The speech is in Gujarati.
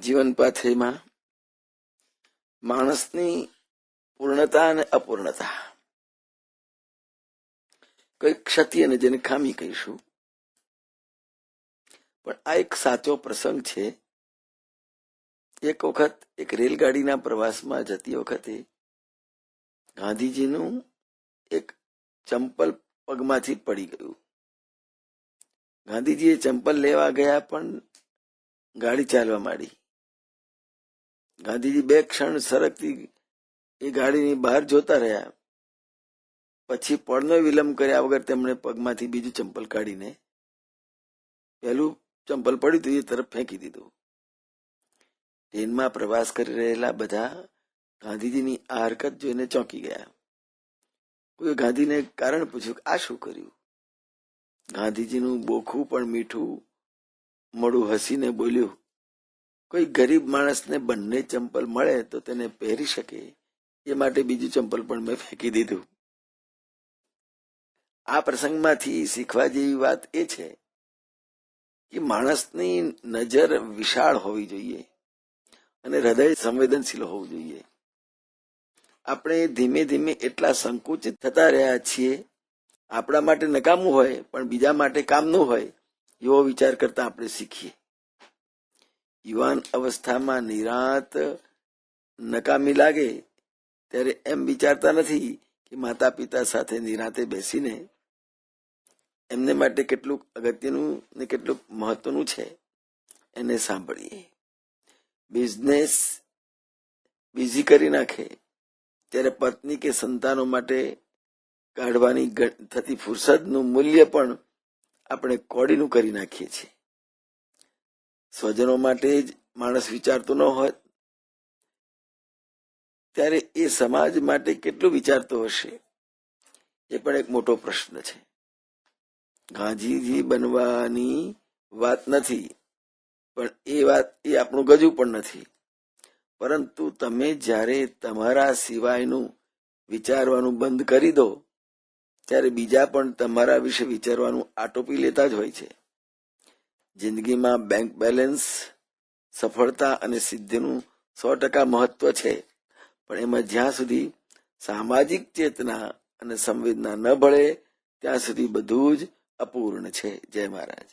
જીવન પાથરીમાં માણસની પૂર્ણતા અને અપૂર્ણતા, કઈ ક્ષતિ અને જેને ખામી કહીશું, પણ આ એક સાચો પ્રસંગ છે. એક વખત એક રેલગાડીના પ્રવાસમાં જતી વખતે ગાંધીજીનું એક ચંપલ પગમાંથી પડી ગયું. ગાંધીજી એ ચંપલ લેવા ગયા પણ ગાડી ચાલવા માંડી. ગાંધીજી બે ક્ષણ સરકતી એ ગાડીની બહાર જોતા રહ્યા. પછી પળનો વિલંબ કર્યા વગર તેમણે પગમાંથી બીજું ચંપલ કાઢીને પહેલું ચંપલ પડ્યું હતું એ તરફ ફેંકી દીધું. ટ્રેનમાં પ્રવાસ કરી રહેલા બધા ગાંધીજીની આ હરકત જોઈને ચોંકી ગયા. કોઈ ગાંધીને કારણ પૂછ્યું કે આ શું કર્યું? ગાંધીજીનું બોખું પણ મીઠું મોઢું હસીને બોલ્યું, કોઈ ગરીબ માણસને બંને ચંપલ મળે તો તેને પહેરી શકે એ માટે બીજું ચંપલ પણ મેં ફેંકી દીધું. આ પ્રસંગમાંથી શીખવા જેવી વાત એ છે કે માણસની નજર વિશાળ હોવી જોઈએ અને હૃદય સંવેદનશીલ હોવું જોઈએ. આપણે ધીમે ધીમે એટલા સંકુચિત થતા રહ્યા છીએ, આપણા માટે નકામું હોય પણ બીજા માટે કામનું હોય એવો વિચાર કરતા આપણે શીખીએ. યુવાન અવસ્થામાં નિરાંત નકામી લાગે ત્યારે એમ વિચારતા નથી કે માતા પિતા સાથે નિરાંતે બેસીને એમને માટે કેટલું અગત્યનું ને કેટલું મહત્વનું છે એને સાંભળીએ. બિઝનેસ બિઝી કરી નાખે ત્યારે પત્ની કે સંતાનો માટે કાઢવાની થતી ફુરસદનું મૂલ્ય પણ આપણે કોડીનું કરી નાખીએ છીએ. સ્વજનો માટે જ માણસ વિચારતો ન હોય ત્યારે એ સમાજ માટે કેટલું વિચારતો હશે એ પણ એક મોટો પ્રશ્ન છે. ગાંધીજી બનવાની વાત નથી, પણ એ આપણું ગજુ પણ નથી. પરંતુ તમે જ્યારે તમારા સિવાયનું વિચારવાનું બંધ કરી દો ત્યારે બીજા પણ તમારા વિશે વિચારવાનું આટોપી લેતા જ હોય છે. જિંદગીમાં બેંક બેલેન્સ, સફળતા અને સિદ્ધિનું 100% મહત્વ છે, પણ એમાં જ્યાં સુધી સામાજિક ચેતના અને સંવેદના ન ભળે ત્યાં સુધી બધું જ અપૂર્ણ છે. જય મહારાજ.